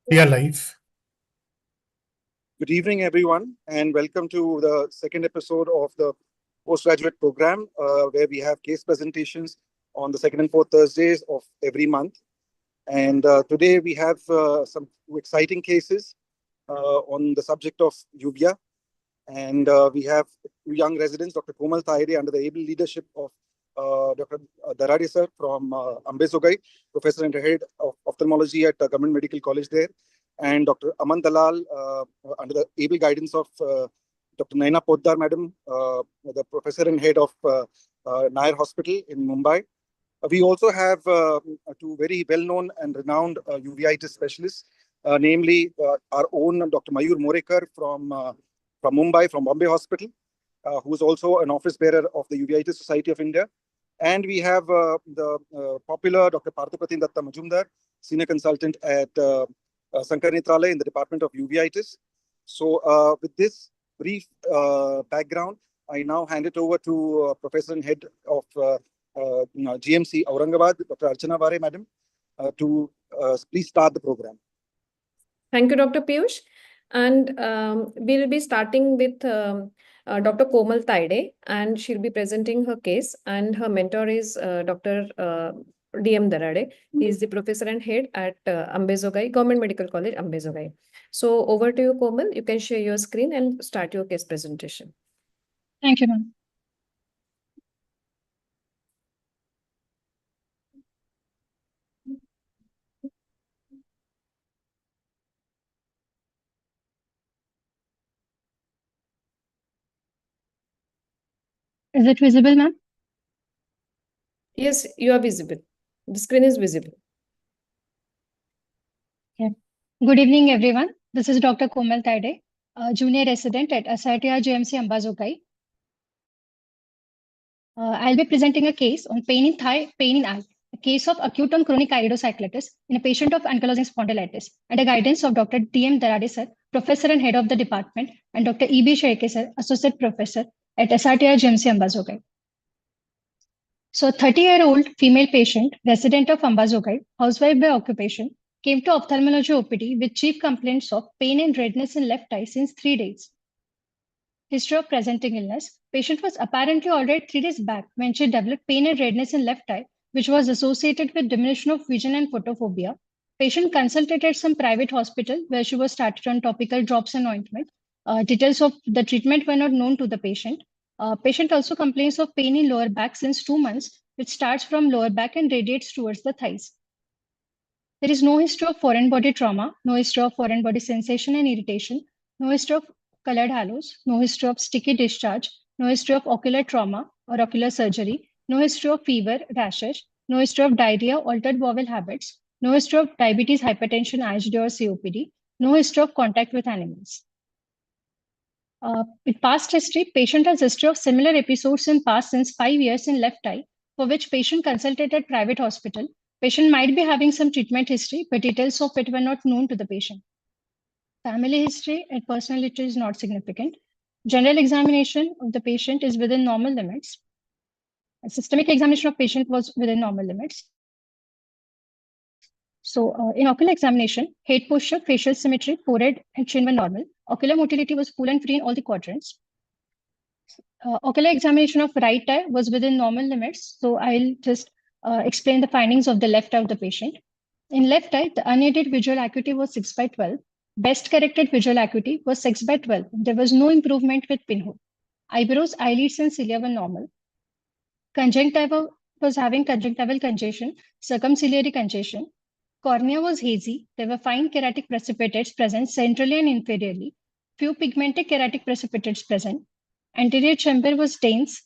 We are live. Good evening, everyone, and welcome to the second episode of the postgraduate program, where we have case presentations on the second and fourth Thursdays of every month. And today we have some exciting cases on the subject of uvea. And we have two young residents, Dr. Komal Taide, under the able leadership of Dr. Darade sir from Ambezogai, Professor and Head of Ophthalmology at Government Medical College there, and Dr. Aman Dalal, under the able guidance of Dr. Naina Poddar Madam, the Professor and Head of Nair Hospital in Mumbai. We also have two very well-known and renowned uveitis specialists, namely our own Dr. Mayur Morekar from Mumbai, from Bombay Hospital, who is also an office bearer of the Uveitis Society of India. And we have the popular Dr. Parthapratim Datta Majumdar, Senior Consultant at Sankar Netralaya in the Department of Uveitis. So with this brief background, I now hand it over to Professor and Head of GMC Aurangabad, Dr. Archana Vare, Madam, to please start the program. Thank you, Dr. Piyush. And we'll be starting with Dr. Komal Taide, and she'll be presenting her case. And her mentor is Dr. D.M. Darade. He is the Professor and Head at Ambezogai, Government Medical College, Ambezogai. So over to you, Komal. You can share your screen and start your case presentation. Thank you, ma'am. Is it visible, ma'am? Yes, you are visible. The screen is visible. Yeah. Good evening, everyone. This is Dr. Komal Taide, junior resident at SITR GMC Ambezogai. I'll be presenting a case on pain in thigh, pain in eye, a case of acute and chronic iridocyclitis in a patient of ankylosing spondylitis, under guidance of Dr. D.M. Darade sir, Professor and Head of the Department, and Dr. E.B. Sheke sir, Associate Professor at SITR GMC Ambezogai. So, 30-year-old female patient, resident of Ambezogai, housewife by occupation, came to ophthalmology OPD with chief complaints of pain and redness in left eye since 3 days. History of presenting illness. Patient was apparently already 3 days back when she developed pain and redness in left eye, which was associated with diminution of vision and photophobia. Patient consulted at some private hospital where she was started on topical drops and ointment. Details of the treatment were not known to the patient. Patient also complains of pain in lower back since 2 months, which starts from lower back and radiates towards the thighs. There is no history of foreign body trauma, no history of foreign body sensation and irritation, no history of colored halos, no history of sticky discharge, no history of ocular trauma or ocular surgery, no history of fever, rashes, no history of diarrhea, altered bowel habits, no history of diabetes, hypertension, IgD or COPD, no history of contact with animals. With past history, patient has history of similar episodes in past since 5 years in left eye, for which patient consulted at private hospital. Patient might be having some treatment history, but details of it were not known to the patient. Family history and personal history is not significant. General examination of the patient is within normal limits. A systemic examination of patient was within normal limits. So in ocular examination, head posture, facial symmetry, forehead and chin were normal. Ocular motility was full and free in all the quadrants. Ocular examination of right eye was within normal limits. So I'll just explain the findings of the left eye of the patient. In left eye, the unaided visual acuity was 6/12. Best corrected visual acuity was 6/12. There was no improvement with pinhole. Eyebrows, eyelids, and cilia were normal. Conjunctiva was having conjunctival congestion, circumciliary congestion. Cornea was hazy. There were fine keratic precipitates present centrally and inferiorly. Few pigmented keratic precipitates present. Anterior chamber was dense.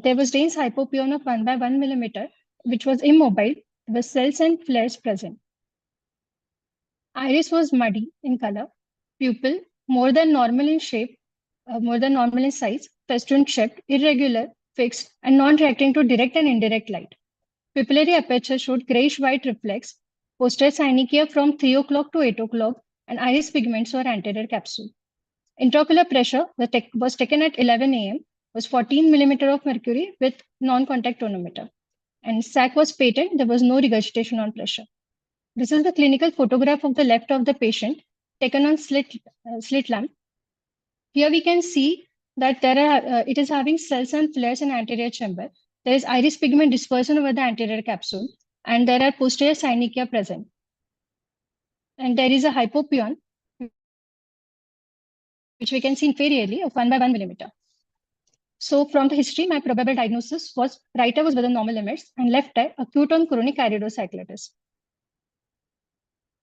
There was dense hypopyon of 1 by 1 millimeter, which was immobile. There were cells and flares present. Iris was muddy in color. Pupil more than normal in shape, more than normal in size, festoon shaped, irregular, fixed, and non-reacting to direct and indirect light. Pupillary aperture showed grayish-white reflex. Posterior synechia from 3 o'clock to 8 o'clock, and iris pigments were anterior capsule. Intraocular pressure was taken at 11 a.m. was 14 millimeter of mercury with non-contact tonometer. And sac was patent. There was no regurgitation on pressure. This is the clinical photograph of the left of the patient taken on slit lamp. Here we can see that there are it is having cells and flares in anterior chamber. There is iris pigment dispersion over the anterior capsule, and there are posterior synechia present. And there is a hypopion, which we can see inferiorly of 1 by 1 millimeter. So from the history, my probable diagnosis was right eye was within normal limits and left eye acute on chronic iridocyclitis.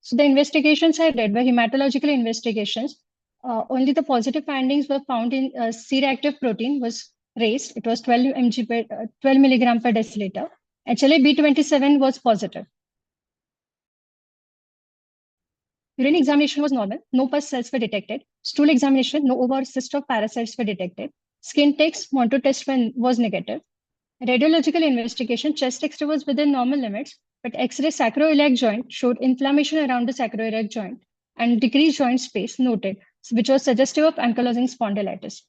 So the investigations I did were hematological investigations. Only the positive findings were found in C-reactive protein was raised. It was 12 milligram per deciliter. HLA-B27 was positive. Urine examination was normal. No pus cells were detected. Stool examination, no ova or cyst of parasites were detected. Skin text, Monto test was negative. Radiological investigation, chest X-ray was within normal limits, but X-ray sacroiliac joint showed inflammation around the sacroiliac joint and decreased joint space noted, which was suggestive of ankylosing spondylitis.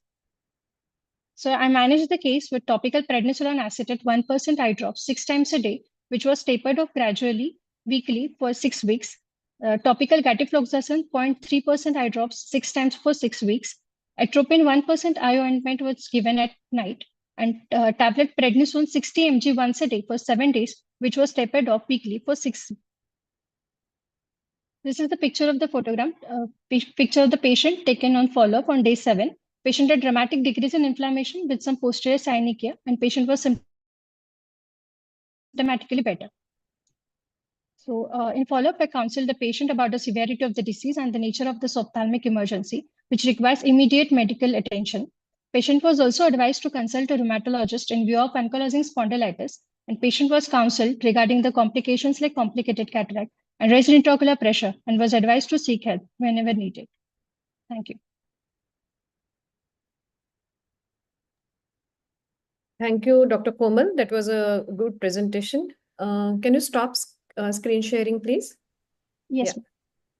So I managed the case with topical prednisolone acetate 1% eye drops 6 times a day, which was tapered off gradually, weekly for 6 weeks. Topical gatifloxacin 0.3% eye drops 6 times for 6 weeks. Atropine 1% eye ointment was given at night, and tablet prednisone 60 mg once a day for 7 days, which was tapered off weekly for 6. This is the picture of the photogram, picture of the patient taken on follow-up on day 7. Patient had dramatic decrease in inflammation with some posterior synechia, and patient was symptomatically better. So in follow-up, I counseled the patient about the severity of the disease and the nature of this ophthalmic emergency, which requires immediate medical attention. Patient was also advised to consult a rheumatologist in view of ankylosing spondylitis, and patient was counseled regarding the complications like complicated cataract and raised intraocular pressure, and was advised to seek help whenever needed. Thank you. Thank you, Dr. Komal. That was a good presentation. Can you stop screen sharing, please? Yes.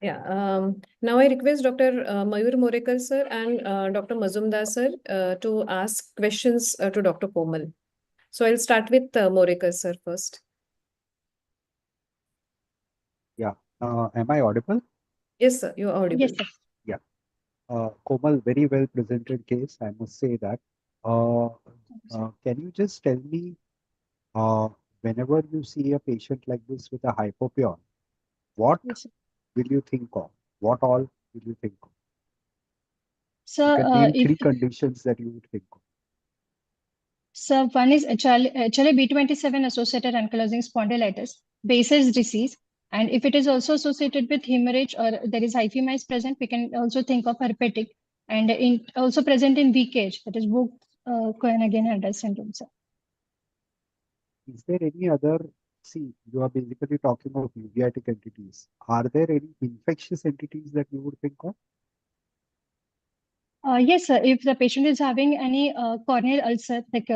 Yeah. Now I request Dr. Mayur Morekar sir and Dr. Mazumdar sir to ask questions to Dr. Komal. So I'll start with Morekar sir first. Yeah. Am I audible? Yes, sir. You're audible. Yes, sir. Yeah. Komal, very well presented case, I must say that. Can you just tell me, whenever you see a patient like this with a hypopion, what Yes, sir. will you think of? What all will you think of? So, You can name 3 conditions that you would think of. So one is HLA-B27 associated ankylosing spondylitis, Baser's disease. And if it is also associated with hemorrhage or there is hyphemis present, we can also think of herpetic, and also present in weak age, that is Cohen-Again-Handel syndrome. Sir. Is there any other, see, you are basically talking about uveitic entities. Are there any infectious entities that you would think of? Yes, sir. If the patient is having any corneal ulcer, like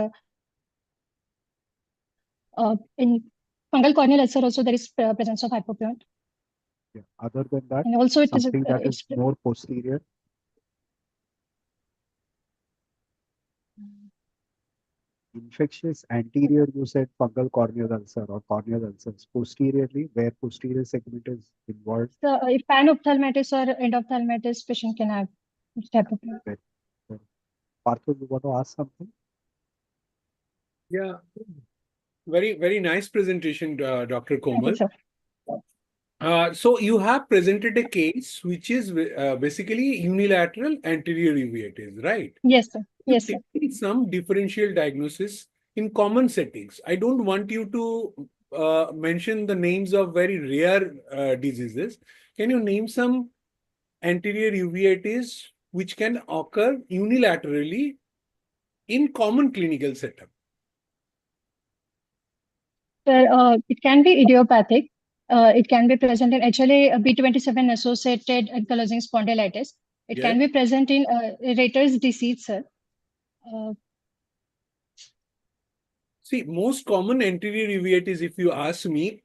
in fungal corneal ulcer, also there is presence of hypopion. Yeah. Other than that, and also it is something that is more posterior. Infectious anterior, you said fungal corneal ulcer or corneal ulcers. Posteriorly, where posterior segment is involved. So if panophthalmitis or endophthalmitis, patient can have this type of. Partho, you want to ask something? Yeah, very nice presentation, Dr. Komal. So you have presented a case which is basically unilateral anterior uveitis, right? Yes, sir. Yes, sir. Some differential diagnosis in common settings. I don't want you to mention the names of very rare diseases. Can you name some anterior uveitis which can occur unilaterally in common clinical setup? It can be idiopathic. It can be present in HLA-B27 associated ankylosing spondylitis. It can be present in Retinochoroiditis disease, sir. See, most common anterior uveitis, if you ask me,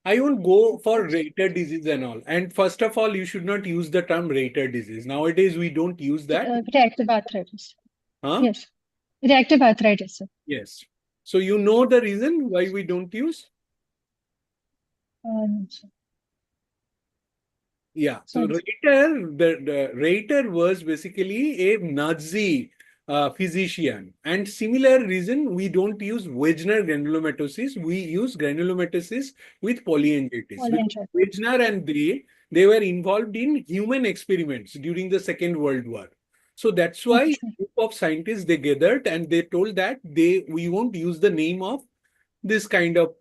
I won't go for Reiter disease and all. And first of all, you should not use the term Reiter disease. Nowadays, we don't use that. Reactive arthritis. Huh? Yes. Reactive arthritis, sir. Yes. So you know the reason why we don't use? Yeah, so Sorry. the Reiter was basically a Nazi physician, and similar reason we don't use Wegener granulomatosis, we use granulomatosis with polyangiitis. Because Polyandry. Wegener and they were involved in human experiments during the Second World War. So that's why Okay, a sir. group of scientists they gathered and they told that we won't use the name of this kind of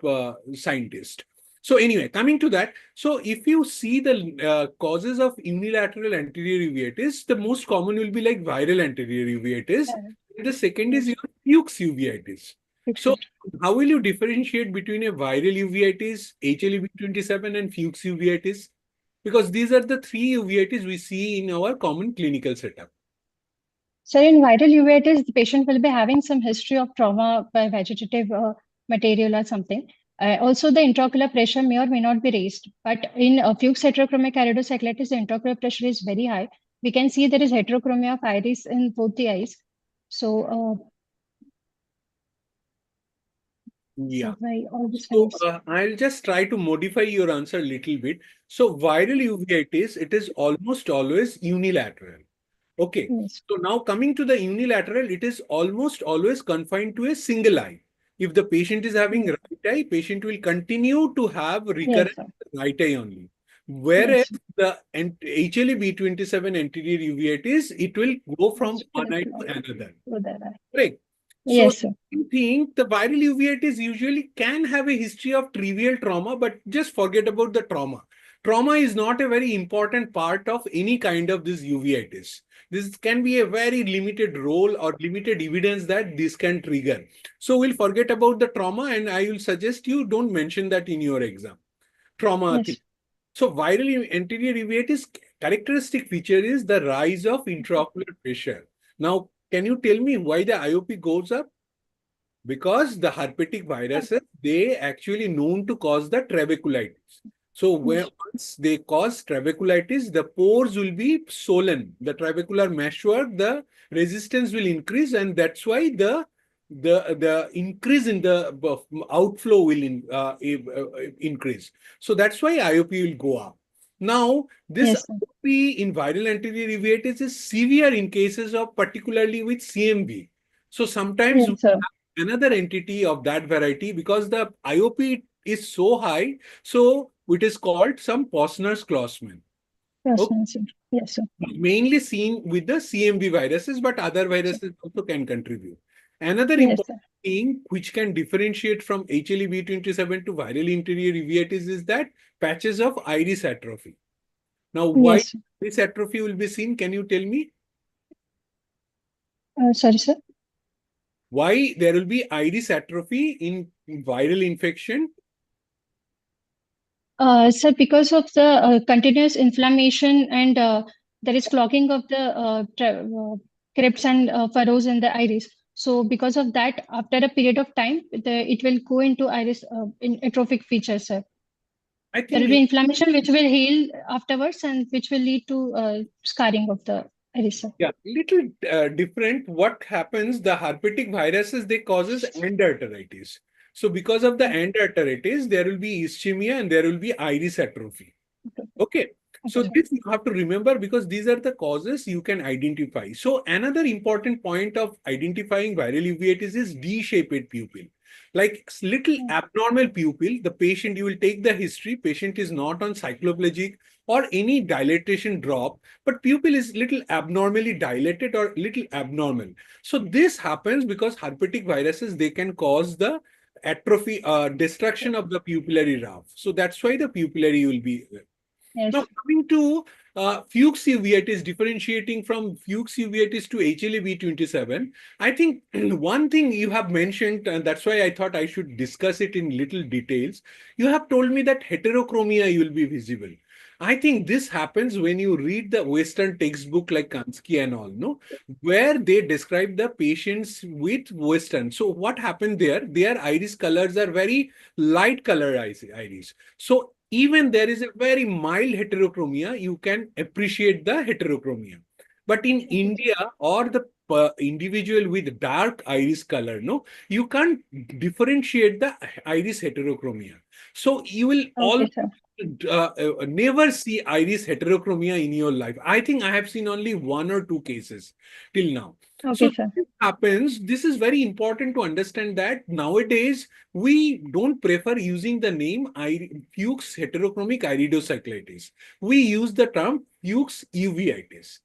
scientist. So anyway, coming to that, so if you see the causes of unilateral anterior uveitis, the most common will be like viral anterior uveitis. The second is Yes. your Fuchs uveitis. So Fixed. how will you differentiate between a viral uveitis, HLEB27 and Fuchs uveitis? Because these are the three uveitis we see in our common clinical setup. So in viral uveitis, the patient will be having some history of trauma by vegetative material or something. Also, the intraocular pressure may or may not be raised. But in Fuchs heterochromic iridocyclitis, the intraocular pressure is very high. We can see there is heterochromia of iris in both the eyes. So, Yeah. that's why all these So findings. I'll just try to modify your answer a little bit. So viral uveitis, it is almost always unilateral. Okay. Yes. So now coming to the unilateral, it is almost always confined to a single eye. If the patient is having Yes. right eye, patient will continue to have Yes, recurrent sir. right eye only. Whereas Yes. the HLA-B27 anterior uveitis, it will go from one eye to Yes. another. Go there. Correct. So Yes, sir. I think the viral uveitis usually can have a history of trivial trauma, but just forget about the trauma. Trauma is not a very important part of any kind of this uveitis. This can be a very limited role or limited evidence that this can trigger. So we'll forget about the trauma and I will suggest you don't mention that in your exam. Trauma thing. Yes. So viral anterior uveitis characteristic feature is the rise of intraocular pressure. Now, can you tell me why the IOP goes up? Because the herpetic viruses, they actually known to cause the trabeculitis. So when Yes. once they cause trabeculitis, the pores will be swollen. The trabecular meshwork, the resistance will increase, and that's why the increase in the outflow will increase. So that's why IOP will go up. Now, this Yes, sir. IOP in viral anterior uveitis is severe in cases of particularly with CMV. So sometimes Yes, sir. another entity of that variety because the IOP is so high, so it is called some Posner's-Klossman. Yes, Okay. sir. Yes, sir. Mainly seen with the CMV viruses, but other viruses also can contribute. Another Yes, important sir. thing which can differentiate from HLE-B27 to viral interior uveitis is that patches of iris atrophy. Now, why Yes, sir. iris atrophy will be seen? Can you tell me? Sorry, sir. Why there will be iris atrophy in viral infection? Sir, because of the continuous inflammation and there is clogging of the crypts and furrows in the iris. So because of that, after a period of time, it will go into iris in atrophic features, sir. I There will think be inflammation which will heal afterwards and which will lead to scarring of the iris, sir. yeah, little different. What happens? The herpetic viruses they causes endarteritis. So because of the endarteritis, there will be ischemia and there will be iris atrophy. Okay. Okay, So sir. this you have to remember because these are the causes you can identify. So another important point of identifying viral uveitis is D-shaped pupil. Like little abnormal pupil, the patient, you will take the history, patient is not on cycloplegic or any dilatation drop, but pupil is little abnormally dilated or little abnormal. So this happens because herpetic viruses, they can cause the atrophy, destruction of the pupillary rough. So that's why the pupillary will be there. Yes. Now, coming to Fuchs uveitis, differentiating from Fuchs uveitis to HLA-B27, I think one thing you have mentioned, and that's why I thought I should discuss it in little details. You have told me that heterochromia will be visible. I think this happens when you read the Western textbook like Kansky and all, no, where they describe the patients with Western. So what happened there? Their iris colors are very light color iris. So even there is a very mild heterochromia, you can appreciate the heterochromia. But in India or the individual with dark iris color, no, you can't differentiate the iris heterochromia. So you will all Okay, sir. never see iris heterochromia in your life. I think I have seen only 1 or 2 cases till now. Okay, So sir. this happens. This is very important to understand that nowadays we don't prefer using the name Fuchs heterochromic iridocyclitis. We use the term Fuchs uveitis.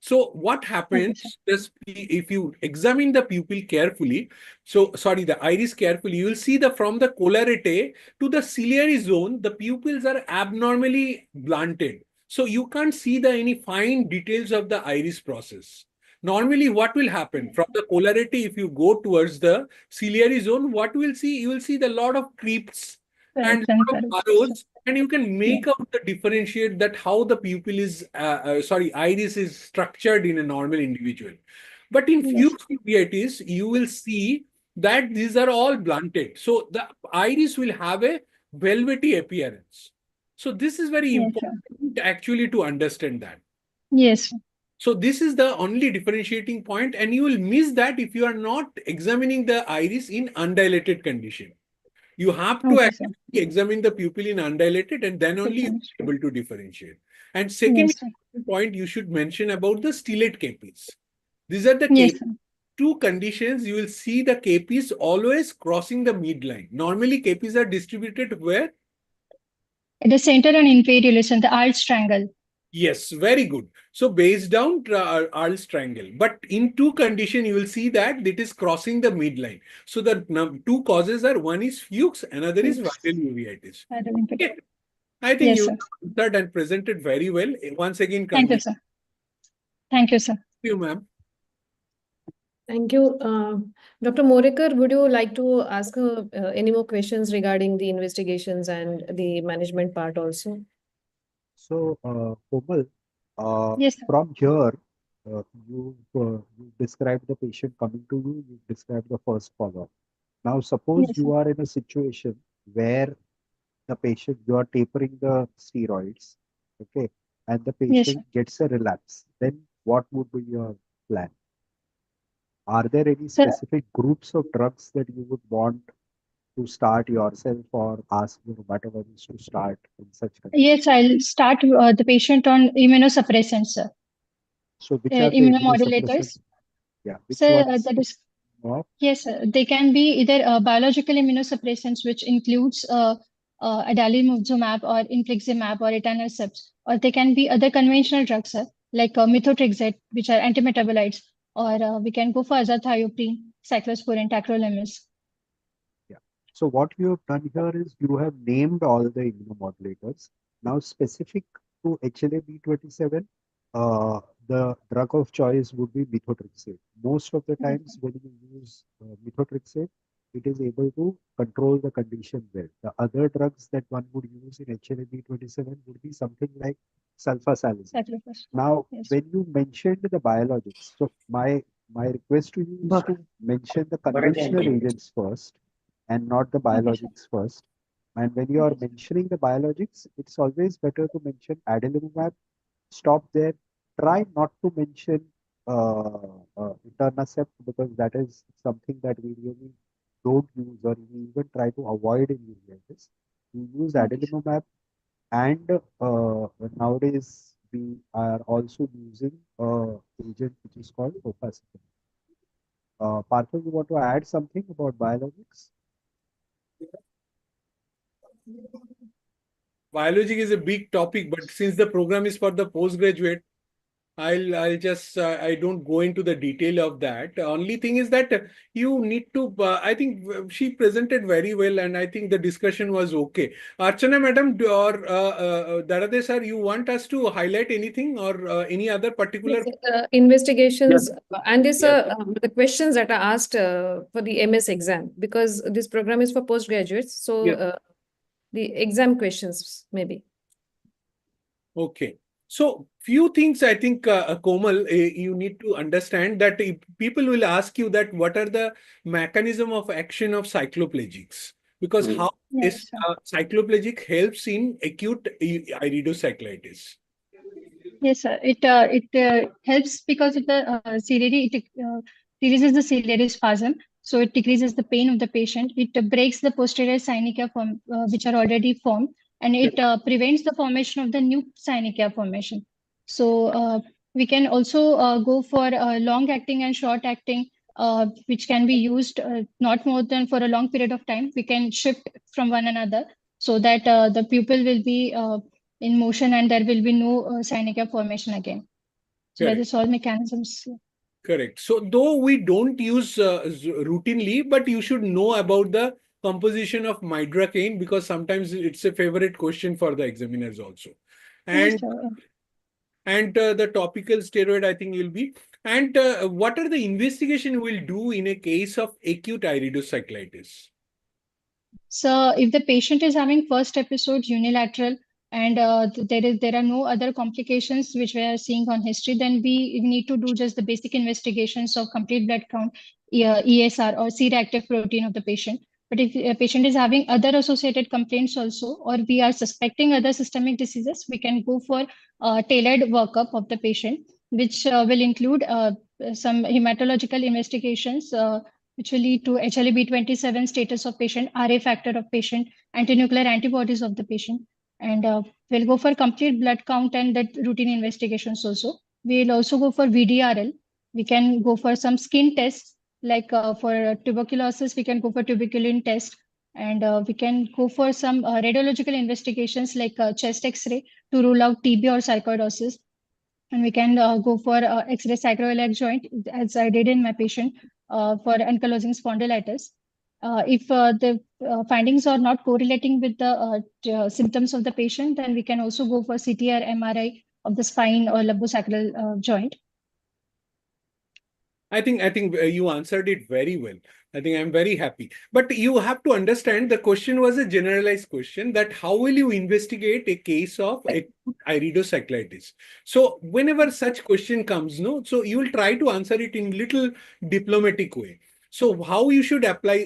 So what Okay, sir. happens is if you examine the pupil carefully, the iris carefully, you will see from the collarete to the ciliary zone, the pupils are abnormally blunted. So you can't see any fine details of the iris process. Normally, what will happen from the collarete, if you go towards the ciliary zone, what you will see? You will see the lot of creeps and Correct, and lot of correct. furrows, and you can Yeah. make out the differentiate that how the pupil is, iris is structured in a normal individual. But in Yes. few uveitis, you will see that these are all blunted. So the iris will have a velvety appearance. So this is very Yes, sir. important actually to understand that. Yes. So this is the only differentiating point, and you will miss that if you are not examining the iris in undilated condition. You have to Okay, sir. actually examine the pupil in undilated, and then only you Different. are able to differentiate. And second Yes, sir. point you should mention about the stellate capes. These are the Yes, capes. sir. Two conditions, you will see the capes always crossing the midline. Normally, capes are distributed where? At the center and inferior and the alt triangle. Yes, very good. So base down Arl's triangle. But in two conditions, you will see that it is crossing the midline. So the two causes are, one is Fuchs, another is Fuchs. viral uveitis. I don't think Okay. I think Yes, you sir. answered and presented very well. Once again, Thank you, sir. Thank you, sir. Thank you, ma'am. Thank you. Dr. Morekar, would you like to ask any more questions regarding the investigations and the management part also? So, Komal, Yes, sir. from here, you described the patient coming to you, you described the first follow-up. Now, suppose Yes, sir. you are in a situation where the patient, you are tapering the steroids, okay, and the Yes, sir. patient gets a relapse, then what would be your plan? Are there any Sir, specific groups of drugs that you would want to start yourself or ask your rheumatologist to start in such conditions? yes, I'll start the patient on immunosuppressants, sir. So, which are the Immunomodulators. immunosuppressants? Yeah, which Sir, ones? that is Of? yes, sir. They can be either biological immunosuppressants, which includes adalimumab or infliximab or etanercept, or they can be other conventional drugs, sir, like methotrexate, which are antimetabolites, or we can go for azathioprine, cyclosporin, tacrolimus. Yeah. So what you have done here is you have named all the immunomodulators. Now specific to HLA-B27, the drug of choice would be methotrexate. Most of the times when you use methotrexate, it is able to control the condition well. The other drugs that one would use in HLA-B27 would be something like sulfasalazine. Now, Yes. when you mentioned the biologics, so my request to you is to mention the conventional agents first and not the biologics first. And when you are mentioning the biologics, it's always better to mention adalimumab. Stop there. Try not to mention etanercept because that is something that we really don't use or we even try to avoid in uveitis. We use adalimumab, and nowadays we are also using agent which is called opacicillin. Partha, you want to add something about biologics? Biology is a big topic, but since the program is for the postgraduate, I'll just I don't go into the detail of that. Only thing is that you need to. I think she presented very well, and I think the discussion was okay. Archana, madam, or Darade sir, you want us to highlight anything or any other particular? Yes, investigations and this Yes. the questions that are asked for the MS exam, because this program is for postgraduates. So Yes. The exam questions maybe. Okay. So few things I think, Komal, you need to understand that people will ask you that what are the mechanism of action of cycloplegics? Because how is cycloplegic helps in acute iridocyclitis? Yes, sir. It helps because of the ciliary. It decreases the ciliary spasm, so it decreases the pain of the patient. It breaks the posterior synecia from which are already formed, and it prevents the formation of the new synechia formation. So we can also go for long-acting and short-acting, which can be used not more than for a long period of time. We can shift from one another so that the pupil will be in motion and there will be no synechia formation again. So that Correct. is all mechanisms. Correct. So though we don't use routinely, but you should know about the composition of migraine, because sometimes it's a favorite question for the examiners also. Yes, And sir. the topical steroid, I think, will be. And what are the investigation we'll do in a case of acute iridocyclitis? So if the patient is having first episode unilateral and there are no other complications which we are seeing on history, then we need to do just the basic investigations of complete blood count, ESR or C-reactive protein of the patient. But if a patient is having other associated complaints also, or we are suspecting other systemic diseases, we can go for tailored workup of the patient, which will include some hematological investigations, which will lead to HLA-B27 status of patient, RA factor of patient, antinuclear antibodies of the patient. And we'll go for complete blood count and that routine investigations also. We'll also go for VDRL. We can go for some skin tests, like for tuberculosis, we can go for tuberculin test. And we can go for some radiological investigations like chest X-ray to rule out TB or sarcoidosis. And we can go for X-ray sacroiliac joint, as I did in my patient for ankylosing spondylitis. If the findings are not correlating with the symptoms of the patient, then we can also go for CT or MRI of the spine or lumbosacral joint. I think you answered it very well. I think I'm very happy. But you have to understand the question was a generalized question, that how will you investigate a case of acute iridocyclitis? So whenever such question comes, no, so you will try to answer it in little diplomatic way. So how you should apply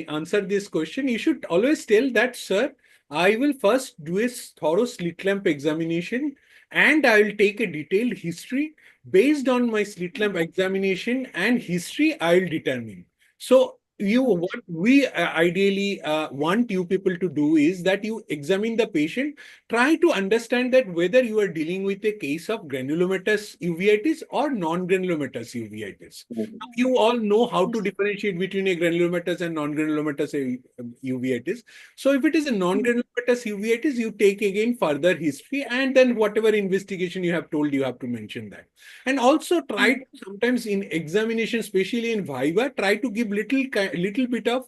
answer this question? You should always tell that, sir, I will first do a thorough slit lamp examination and I will take a detailed history. Based on my slit lamp examination and history, I will determine. So what we ideally want you people to do is that you examine the patient, try to understand that whether you are dealing with a case of granulomatous uveitis or non-granulomatous uveitis. You all know how to differentiate between a granulomatous and non-granulomatous uveitis. So if it is a non-granulomatous uveitis, you take again further history, and then whatever investigation you have told, you have to mention that. And also try to sometimes in examination, especially in Viva, try to give little bit of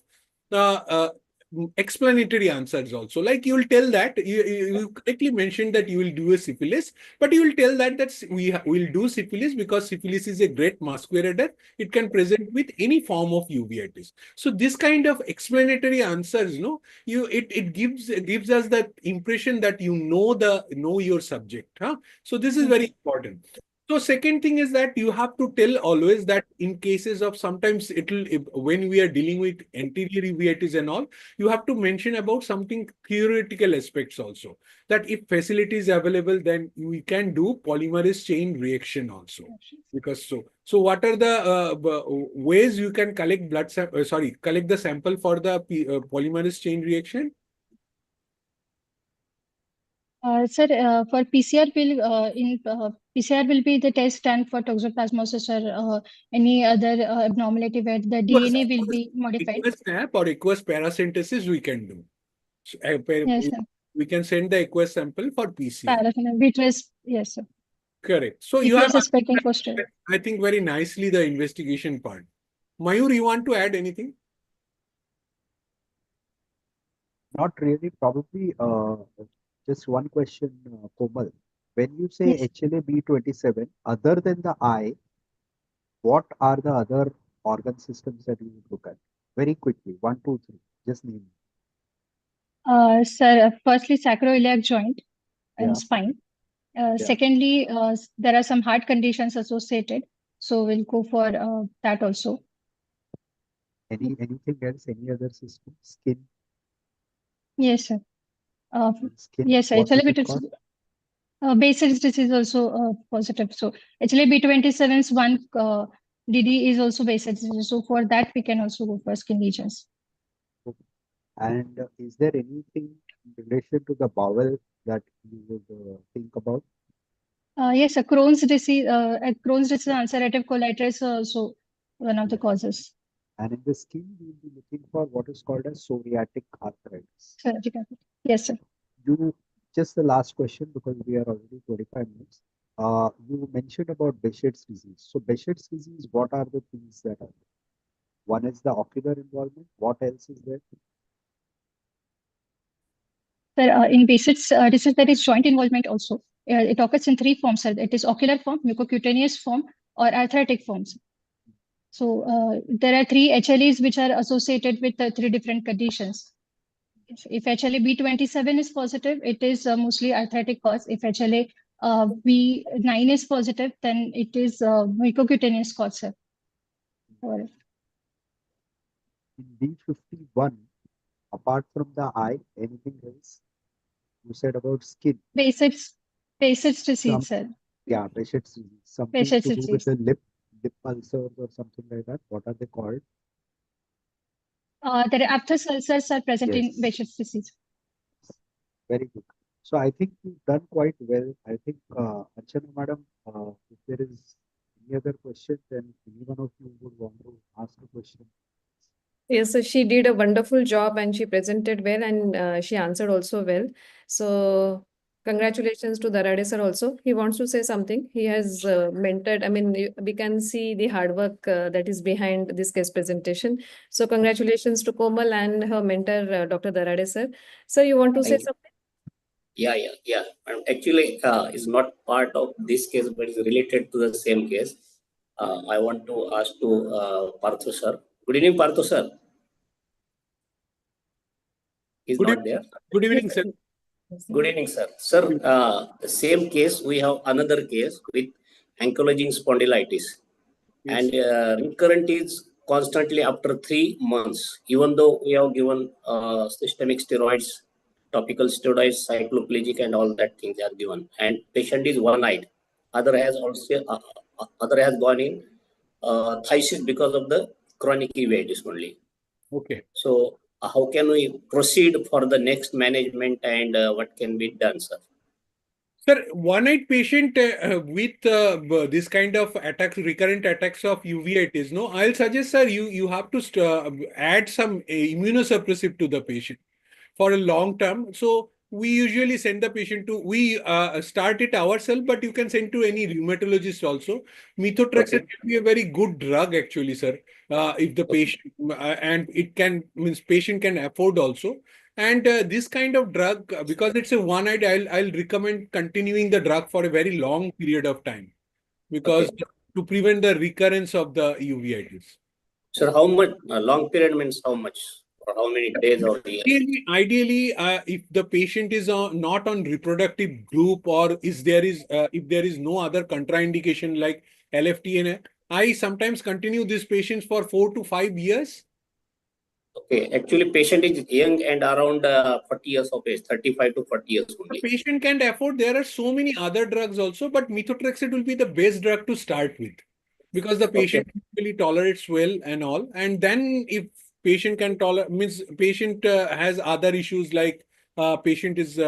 explanatory answers also. Like you will tell that, you correctly mentioned that you will do a syphilis, but you will tell that we will do syphilis because syphilis is a great masquerader. It can present with any form of uveitis. So this kind of explanatory answers, no, it gives us that impression that you know your subject. Huh? So this is very important. So second thing is that you have to tell always that in cases of sometimes when we are dealing with anterior uveitis and all, you have to mention about something theoretical aspects also. That if facility is available, then we can do polymerase chain reaction also. Because so what are the ways you can collect collect the sample for the polymerase chain reaction? Sir, for PCR PCR will be the test done for toxoplasmosis or any other abnormality where the DNA will be modified. Aqueous snap or aqueous paracentesis we can do. So, Yes, sir. we can send the aqueous sample for PCR. Vitreous, yes, sir. Correct. So If you have, suspecting posterior. I think, very nicely the investigation part. Mayur, you want to add anything? Not really, probably just one question, Komal. When you say Yes. HLA-B27, other than the eye, what are the other organ systems that you would look at? Very quickly, 1, 2, 3, just name. Sir, firstly, sacroiliac joint Yeah. and spine. Yeah. Secondly, there are some heart conditions associated, so we'll go for that also. Anything else? Any other system? Skin? Yes, sir. Skin? Yes, sir. What does it cause? Behçet's disease also positive. So actually B27's one DD is also Behçet's disease. So for that we can also go for skin lesions. And is there anything in relation to the bowel that you would think about? Yes, Crohn's disease, ulcerative colitis are also one of the Yeah. causes. And in the skin, we will be looking for what is called as psoriatic arthritis. Yes, sir. You just the last question because we are already 25 minutes. You mentioned about Behçet's disease. So Behçet's disease, what are the things that are there? One is the ocular involvement. What else is there? Sir, in Behçet's disease, there is joint involvement also. It occurs in three forms, sir. It is ocular form, mucocutaneous form, or arthritic forms. So there are three HLEs which are associated with three different conditions. If HLA B27 is positive, it is mostly arthritic cause. If HLA B9 is positive, then it is mucocutaneous cause, sir. Or- In B51, apart from the eye, anything else? You said about skin. Behçet's disease, Some, sir. yeah, Behçet's disease. Something Behçet's to do with disease. the lip ulcers or something like that. What are they called? The aphthous ulcers are present in Yes. Behçet's disease. Very good. So I think you've done quite well. I think, Archana madam, if there is any other question, then any one of you would want to ask a question. Yes, so she did a wonderful job and she presented well and she answered also well. So congratulations to Darade sir also. He wants to say something. He has mentored. I mean, we can see the hard work that is behind this case presentation. So congratulations to Komal and her mentor, Dr. Darade sir. Sir, you want to say Thank you. something? Yeah. Actually, it's not part of this case, but it's related to the same case. I want to ask to Partho sir. Good evening, Partho sir. He's Good not evening. there. Good evening, sir. Good evening, sir. Sir, same case, we have another case with ankylosing spondylitis. Yes. And recurrent is constantly after 3 months, even though we have given systemic steroids, topical steroids, cycloplegic, and all that things are given. And patient is one-eyed. Other has gone in phthisis because of the chronic uveitis only. Okay. So how can we proceed for the next management and what can be done, sir? Sir, one-eyed patient with this kind of attacks, recurrent attacks of uveitis, no, I'll suggest, sir, you have to add some immunosuppressive to the patient for a long term. So we usually send the patient to, we start it ourselves, but you can send to any rheumatologist also. Methotrexate can be a very good drug actually, sir, if the patient, and it can, means patient can afford also. And this kind of drug, because it's a one-eyed, I'll recommend continuing the drug for a very long period of time, because to prevent the recurrence of the uveitis. Sir, how much long period means how much? Or how many days or years? Ideally, if the patient is not on reproductive group, or if there is no other contraindication like LFT, I sometimes continue these patients for 4 to 5 years. Okay, actually patient is young and around 40 years of age, 35 to 40 years only. The patient can afford. There are so many other drugs also, but methotrexate will be the best drug to start with, because the patient really tolerates well and all. And then if patient can tolerate, means patient has other issues like patient is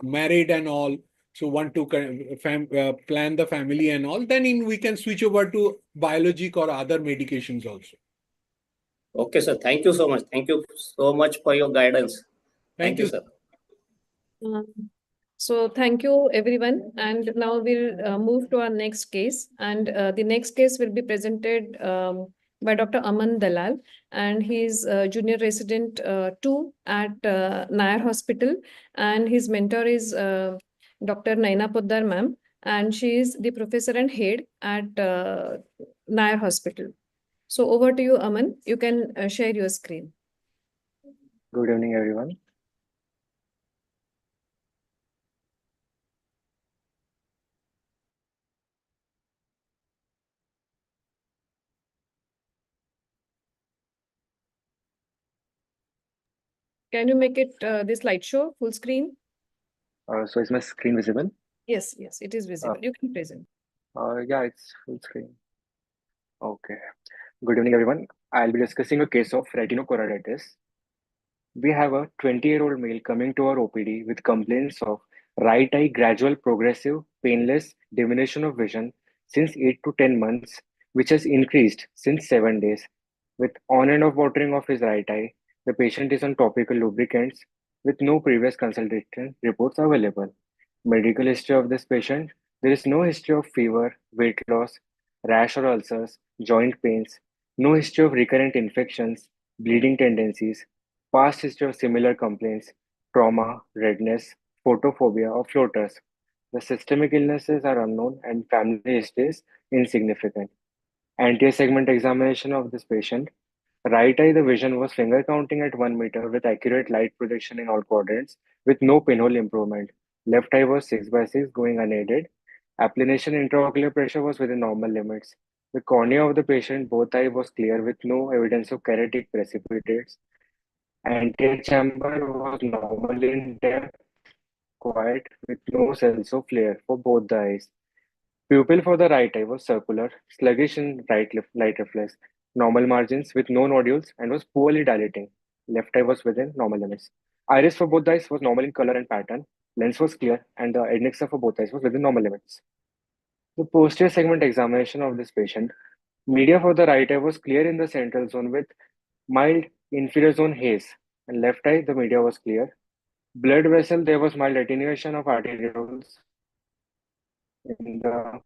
married and all, so want to plan the family and all, then we can switch over to biologic or other medications also. Okay, sir. Thank you so much. Thank you so much for your guidance. Thank you, sir. So thank you everyone, and now we'll move to our next case, and the next case will be presented by Dr. Aman Dalal, and he's junior resident 2 at Nair Hospital, and his mentor is Dr. Naina Poddar ma'am, and she is the professor and head at Nair Hospital. So over to you, Aman. You can share your screen. Good evening, everyone. Can you make it the slideshow full screen? So is my screen visible? Yes, it is visible. You can present. Yeah, it's full screen. Okay. Good evening, everyone. I'll be discussing a case of retinochoroiditis. We have a 20-year-old male coming to our OPD with complaints of right eye gradual progressive painless diminution of vision since 8 to 10 months, which has increased since 7 days. With on and off watering of his right eye, the patient is on topical lubricants with no previous consultation reports available. Medical history of this patient: there is no history of fever, weight loss, rash or ulcers, joint pains, no history of recurrent infections, bleeding tendencies, past history of similar complaints, trauma, redness, photophobia, or floaters. The systemic illnesses are unknown and family history is insignificant. Anterior segment examination of this patient. Right eye, the vision was finger counting at 1 meter with accurate light projection in all quadrants with no pinhole improvement. Left eye was 6 by 6 going unaided. Applanation intraocular pressure was within normal limits. The cornea of the patient, both eye was clear with no evidence of keratic precipitates. Anterior chamber was normal in depth, quiet, with no sense of flare for both the eyes. Pupil for the right eye was circular, sluggish in light reflex, normal margins with no nodules, and was poorly dilating. Left eye was within normal limits. Iris for both eyes was normal in color and pattern. Lens was clear, and the adnexa for both eyes was within normal limits. The posterior segment examination of this patient. Media for the right eye was clear in the central zone with mild inferior zone haze, and left eye the media was clear. Blood vessel, there was mild attenuation of arterioles in the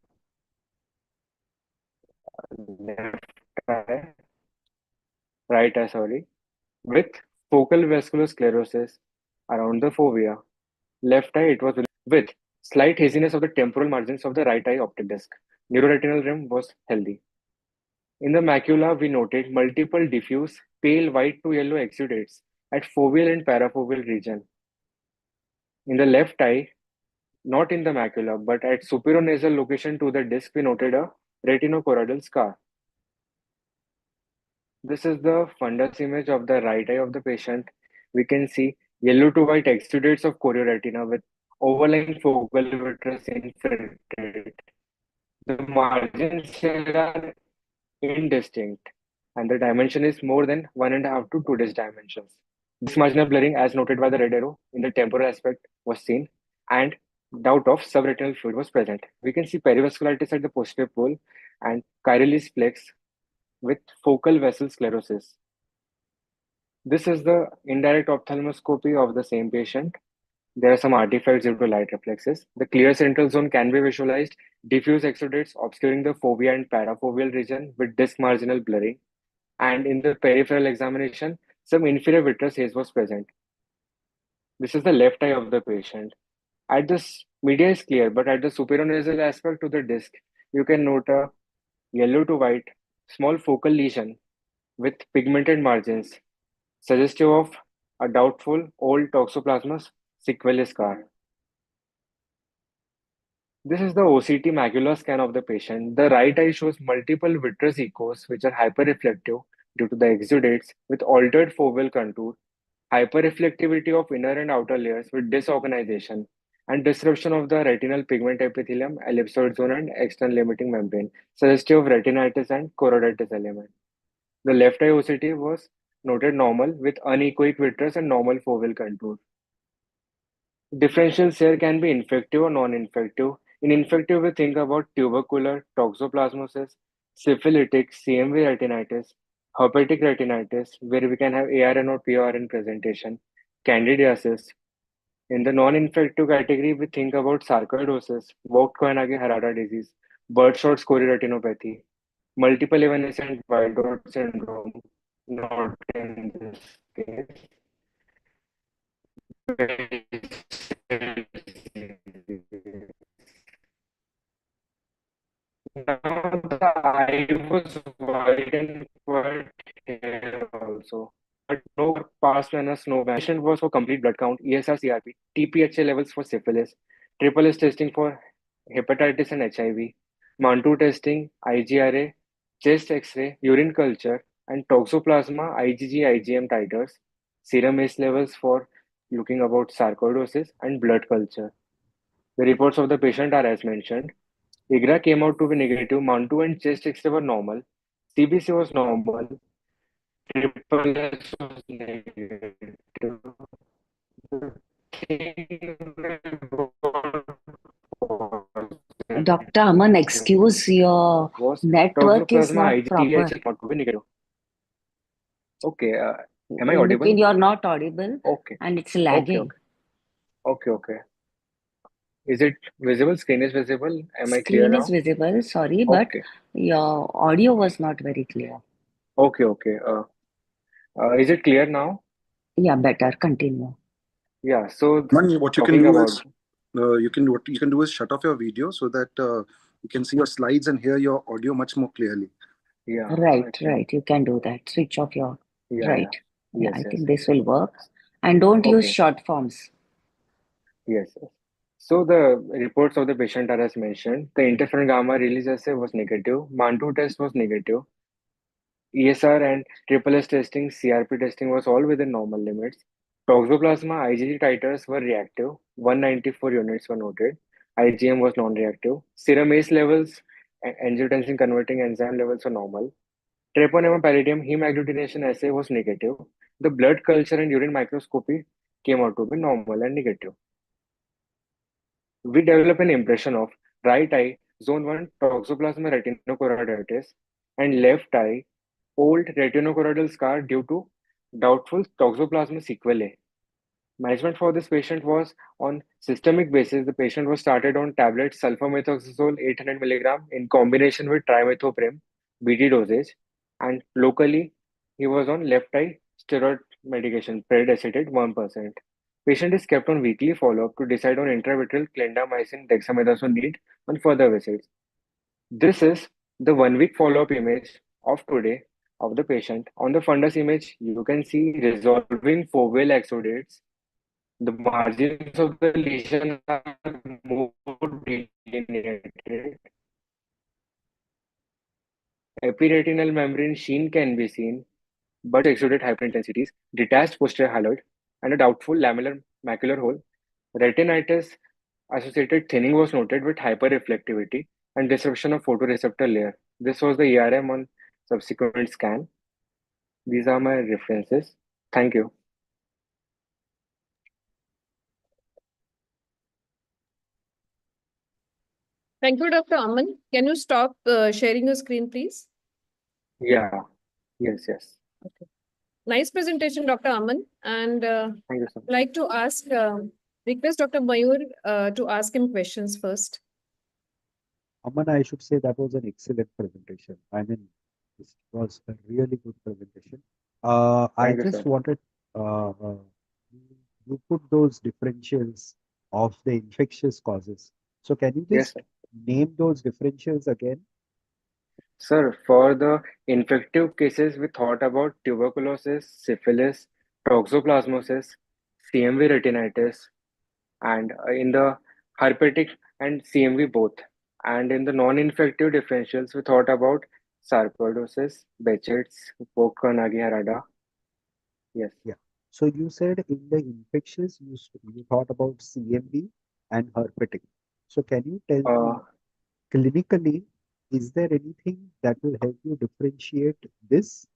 left eye, right eye, sorry, with focal vascular sclerosis around the fovea. Left eye, it was with slight haziness of the temporal margins of the right eye optic disc. Neuroretinal rim was healthy. In the macula, we noted multiple diffuse pale white to yellow exudates at foveal and parafoveal region. In the left eye, not in the macula, but at superinasal location to the disc, we noted a retinochoroidal scar. This is the fundus image of the right eye of the patient. We can see yellow to white exudates of chorioretina with overlying focal vitreous infiltrate. The margins here are indistinct, and the dimension is more than 1.5 to 2 days dimensions. This marginal blurring, as noted by the red arrow in the temporal aspect, was seen, and doubt of subretinal fluid was present. We can see perivasculitis at the posterior pole and chyralis flex with focal vessel sclerosis. This is the indirect ophthalmoscopy of the same patient. There are some artifacts due to light reflexes. The clear central zone can be visualized, diffuse exudates obscuring the fovea and parafoveal region with disc marginal blurring. And in the peripheral examination, some inferior vitreous haze was present. This is the left eye of the patient. At this, media is clear, but at the superinasal aspect to the disc, you can note a yellow to white small focal lesion with pigmented margins, suggestive of a doubtful old toxoplasma sequelae scar. This is the OCT macular scan of the patient. The right eye shows multiple vitreous echoes, which are hyperreflective due to the exudates with altered foveal contour, hyperreflectivity of inner and outer layers with disorganization, and disruption of the retinal pigment epithelium, ellipsoid zone, and external limiting membrane, suggestive of retinitis and choroiditis element. The left eye OCT was noted normal with anechoic vitreous and normal foveal contour. Differentials here can be infective or non-infective. In infective, we think about tubercular toxoplasmosis, syphilitic CMV retinitis, herpetic retinitis, where we can have ARN or PRN presentation, candidiasis. In the non-infective category, we think about sarcoidosis, Vogt-Koyanagi-Harada disease, birdshot chorioretinopathy, multiple evanescent white dot syndrome, not in this case. Now the eye was wide and quiet here also, but no past venous, no band. Patient was for complete blood count, ESR, CRP, TPHA levels for syphilis, triple S testing for hepatitis and HIV, Mantoux testing, IGRA, chest X-ray, urine culture, and toxoplasma, IgG, IgM titers, serum ACE levels for looking about sarcoidosis, and blood culture. The reports of the patient are as mentioned. IGRA came out to be negative. Mantoux and chest X-ray were normal. CBC was normal. triple S was negative. The thing was Dr. Aman, excuse, your was network is toxoplasma not proper. IgTH not to be negative. Okay, am I In audible? between, you're not audible Okay, and it's okay, lagging. okay. Is it visible? Screen is visible. Am I clear Screen is now? visible, sorry, but Okay, your audio was not very clear. okay. Is it clear now? Yeah, better. Continue. Yeah. So Man, what you can talking do about, is what you can do is shut off your video so that you can see your slides and hear your audio much more clearly. yeah, Right, I think, right. You can do that. Switch off your yeah. right. Yeah, I Yes. think this will work. And don't use Okay. short forms. Yes. So the reports of the patient are as mentioned. The interferon gamma release assay was negative. Mantoux test was negative. ESR and triple S testing, CRP testing was all within normal limits. Toxoplasma IgG titers were reactive. 194 units were noted. IgM was non-reactive. Serum ACE levels, angiotensin converting enzyme levels were normal. Treponema pallidum heme agglutination assay was negative. The blood culture and urine microscopy came out to be normal and negative. We develop an impression of right eye zone 1 toxoplasma retinochoroiditis and left eye old retinochoroidal scar due to doubtful toxoplasma sequelae. Management for this patient was on systemic basis. The patient was started on tablets sulfamethoxazole 800 milligram in combination with trimethoprim BD dosage, and locally he was on left eye steroid medication predeceted 1%. Patient is kept on weekly follow-up to decide on intravitreal clindamycin dexamethasone need on further visits. This is the 1 week follow-up image of today of the patient. On the fundus image, you can see resolving foveal exudates. The margins of the lesion are more delineated. Epiretinal membrane sheen can be seen, but exudate hyperintensities, detached posterior haloid, and a doubtful lamellar macular hole. Retinitis associated thinning was noted with hyperreflectivity and disruption of photoreceptor layer. This was the ERM on subsequent scan. These are my references. Thank you. Thank you, Dr. Aman. Can you stop sharing your screen, please? Yeah. Yes. Okay. Nice presentation, Dr. Aman. And Thank you so much. like to ask, request Dr. Mayur to ask him questions first. Aman, I should say that was an excellent presentation. I mean, this was a really good presentation. I Thank you, just sir. wanted you put those differentials of the infectious causes. So can you Yes, just sir. name those differentials again? Sir, for the infective cases, we thought about tuberculosis, syphilis, toxoplasmosis, CMV retinitis, and in the herpetic and CMV both. And in the non-infective differentials, we thought about sarcoidosis, Behçet's, Vogt-Koyanagi Harada. Yes. Yeah. So you said in the infectious, you thought about CMV and herpetic. So can you tell Uh, me clinically, is there anything that will help you differentiate this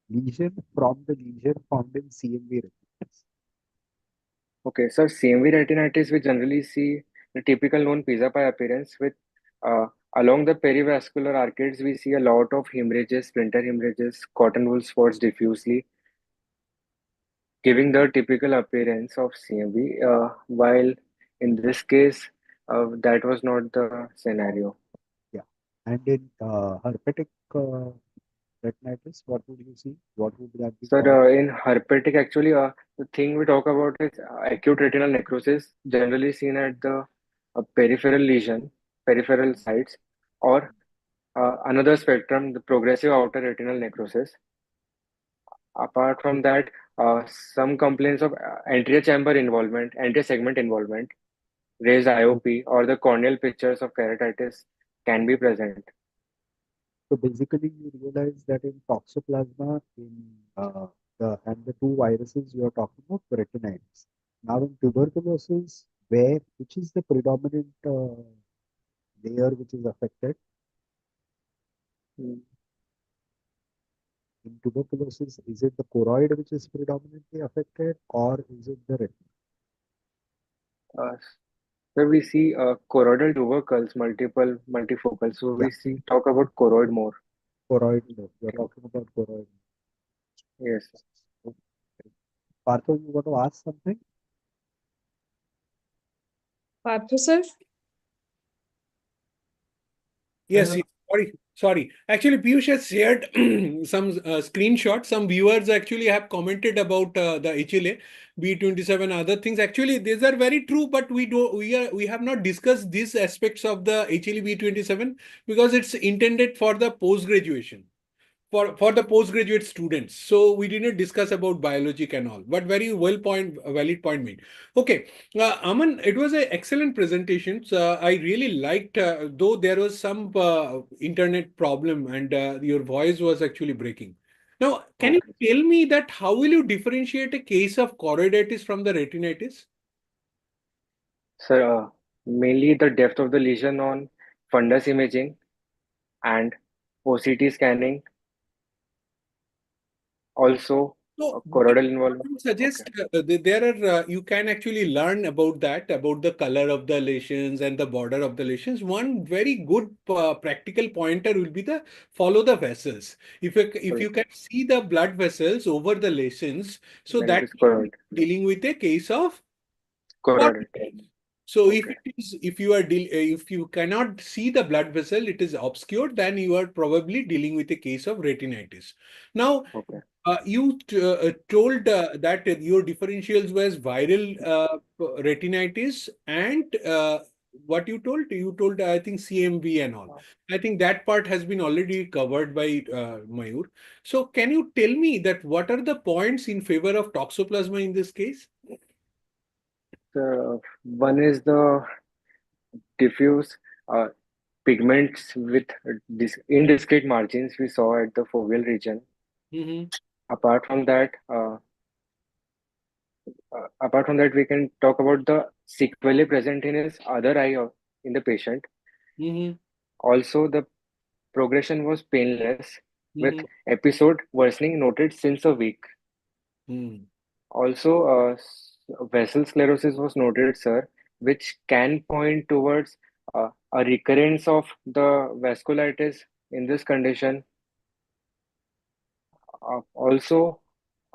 lesion from the lesion found in CMV retinitis? okay, so CMV retinitis, we generally see the typical known pizza pie appearance with along the perivascular arcades, we see a lot of hemorrhages, splinter hemorrhages, cotton wool spots diffusely, giving the typical appearance of CMV. While in this case, that was not the scenario. Yeah. And in herpetic retinitis, what would you see? What would that be So called? in herpetic, actually, the thing we talk about is acute retinal necrosis, generally seen at the peripheral lesion, peripheral sites, or another spectrum, the progressive outer retinal necrosis. Apart from that, some complaints of anterior chamber involvement, anterior segment involvement, raised IOP, or the corneal pictures of keratitis can be present. So basically, you realize that in toxoplasma, in the two viruses you are talking about, retinitis. Now in tuberculosis, which is the predominant layer which is affected? Mm. in tuberculosis, is it the choroid which is predominantly affected, or is it the retina? Uh, so we see choroidal tubercles, multifocal. So Yeah, we see talk about choroid more. choroid. You're Okay. talking about choroid. Yes. So, Partho, you want to ask something? Partho sir? Yes, yes. Sorry. Actually, Piyush has shared some screenshots. Some viewers actually have commented about the HLA, B27, other things. Actually, these are very true, but we have not discussed these aspects of the HLA B27 because it's intended for the post graduation. For the postgraduate students. So we didn't discuss about biologic and all, but very valid point made. Okay, Aman, it was an excellent presentation. So I really liked, though there was some internet problem and your voice was actually breaking. Now, can you Okay. tell me that how will you differentiate a case of choroiditis from the retinitis? So mainly the depth of the lesion on fundus imaging and OCT scanning, also So, what choroidal involvement. I would Okay. suggest there are you can actually learn about that, about the color of the lesions and the border of the lesions. One very good practical pointer will be the follow the vessels. If So you can see the blood vessels over the lesions, so then it that is means choroid. dealing with a case of Choroiditis. so Okay. if you cannot see the blood vessel, it is obscured, then you are probably dealing with a case of retinitis. Now, Okay. you told that your differentials was viral retinitis and what you told? You told I think CMV and all. I think that part has been already covered by Mayur. So can you tell me that what are the points in favor of toxoplasma in this case? So one is the diffuse uh, pigments with indiscrete margins we saw at the foveal region. Mm-hmm. Apart from that, we can talk about the sequelae present in his other eye in the patient. Mm-hmm. Also, the progression was painless, with Mm-hmm. episode worsening noted since a week. Mm-hmm. Also, vessel sclerosis was noted, sir, which can point towards a recurrence of the vasculitis in this condition. Also,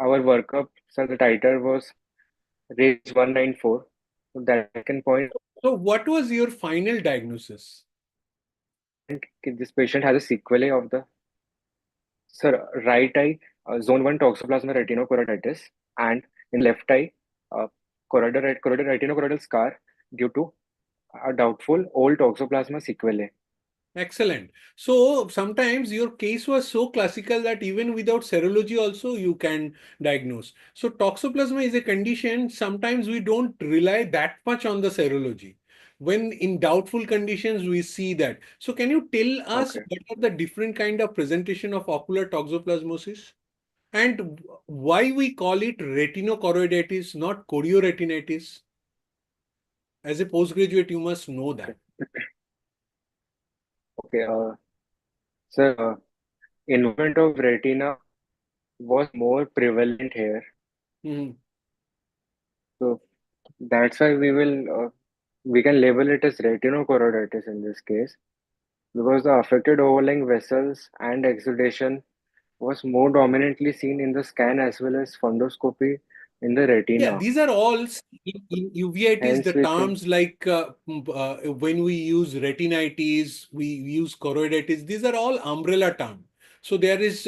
our workup, sir, the titer was raised 194. So that can point So what was your final diagnosis? this patient has a sequelae of the right eye zone 1 toxoplasma retinochoroiditis, and in left eye choroidal retinochoroidal scar due to a doubtful old toxoplasma sequelae. Excellent. So sometimes your case was so classical that even without serology also you can diagnose. So toxoplasma is a condition, sometimes we don't rely that much on the serology. When in doubtful conditions, we see that. So can you tell us Okay. what are the different kind of presentation of ocular toxoplasmosis? And why we call it retinochoroiditis, not chorioretinitis? As a postgraduate, you must know Okay. that. Okay. So involvement of retina was more prevalent here. Mhm. So that's why we can label it as retinochoroiditis in this case, because the affected overlying vessels and exudation was more dominantly seen in the scan as well as fundoscopy in the Yeah, retina. these are all in uveitis, the Hence, we can terms like when we use retinitis, we use choroiditis. These are all umbrella terms. So there is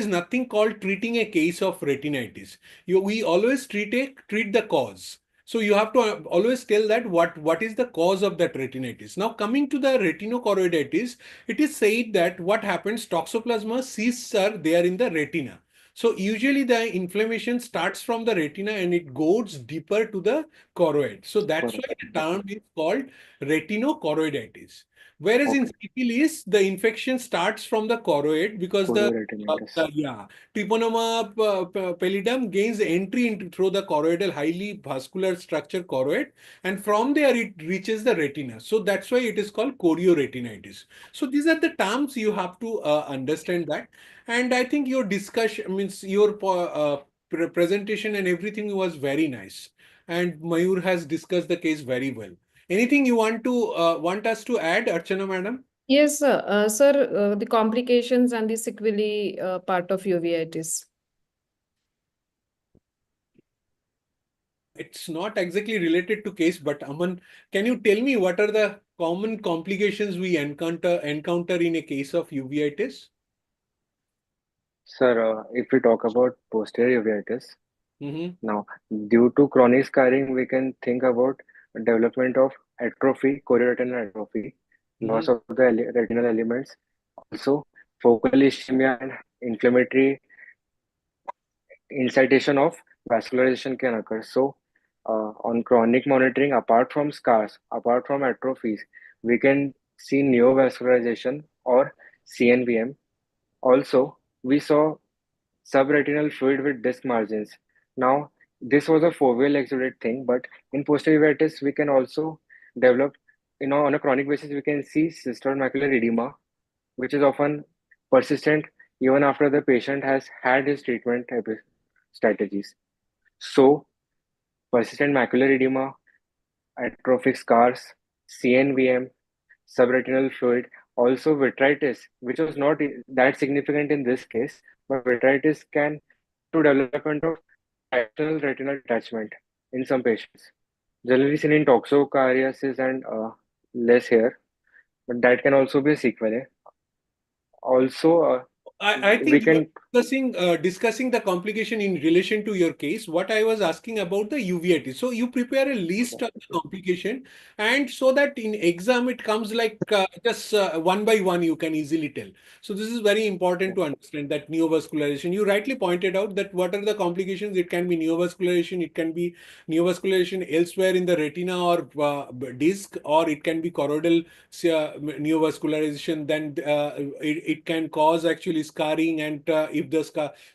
nothing called treating a case of retinitis. We always treat the cause. So you have to always tell that what is the cause of that retinitis. Now coming to the retinochoroiditis, it is said that what happens, toxoplasma cysts are there in the retina. So usually the inflammation starts from the retina and it goes deeper to the choroid. So that's why correct. the term is called retinochoroiditis. Whereas in Okay. syphilis, the infection starts from the choroid because Chororetinitis. Treponema pallidum gains entry into through the choroidal highly vascular structure choroid, and from there it reaches the retina. So that's why it is called chorioretinitis. So these are the terms you have to understand that. And I think your discussion means your presentation and everything was very nice. And Mayur has discussed the case very well. Anything you want us to add, Archana madam? Yes, sir. Sir, the complications and the sequelae part of uveitis. It's not exactly related to case, but Aman, can you tell me what are the common complications we encounter in a case of uveitis? Sir, if we talk about posterior uveitis, Mm-hmm. now due to chronic scarring, we can think about development of atrophy, chorioretinal atrophy, loss of the retinal elements, also focal ischemia and inflammatory incitation of vascularization can occur. So, on chronic monitoring, apart from scars, apart from atrophies, we can see neovascularization or CNVM. Also, we saw subretinal fluid with disc margins. Now, this was a foveal exudate thing, but in posterior uveitis, we can also develop, on a chronic basis, we can see cystoid macular edema, which is often persistent even after the patient has had his treatment strategies. So, persistent macular edema, atrophic scars, CNVM, subretinal fluid, also vitritis, which was not that significant in this case, but vitritis can to development of fractional retinal detachment in some patients. Generally seen in toxocariasis and less here, but that can also be a sequelae. Also, I we think you can are discussing the complication in relation to your case. What I was asking about the uveitis. So you prepare a list of the complication, and so that in exam it comes like just one by one you can easily tell. So this is very important to understand that neovascularization. You rightly pointed out that what are the complications? It can be neovascularization, it can be neovascularization elsewhere in the retina or disc, or it can be choroidal neovascularization. Then it can cause actually scarring, and if the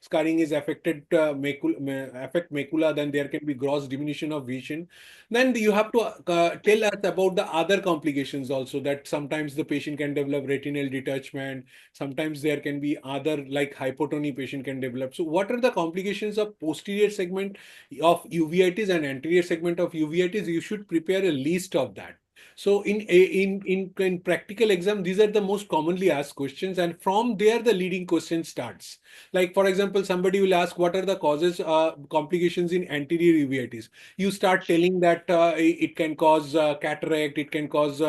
scarring is affected affect macula, then there can be gross diminution of vision. Then you have to tell us about the other complications also, that sometimes the patient can develop retinal detachment, sometimes there can be other like hypotony patient can develop. So what are the complications of posterior segment of uveitis and anterior segment of uveitis? You should prepare a list of that. So in practical exam, these are the most commonly asked questions, and from there the leading question starts. Like for example, somebody will ask, what are the causes, complications in anterior uveitis? You start telling that it can cause cataract, it can cause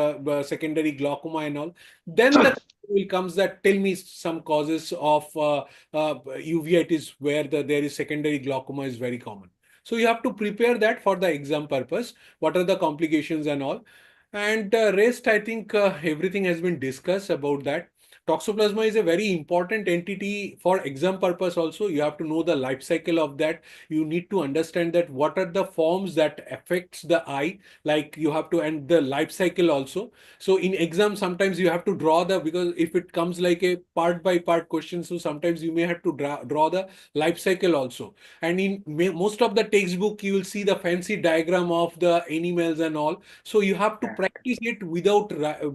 secondary glaucoma and all. Then the will comes that tell me some causes of uveitis where there is secondary glaucoma is very common. So you have to prepare that for the exam purpose. What are the complications and all? And rest, I think everything has been discussed about that. Toxoplasma is a very important entity for exam purpose also. You have to know the life cycle of that. You need to understand that what are the forms that affects the eye, like you have to, and the life cycle also. So in exam, sometimes you have to draw because if it comes like a part by part question, so sometimes you may have to draw the life cycle also. And in most of the textbook, you will see the fancy diagram of the animals and all. So you have to practice it without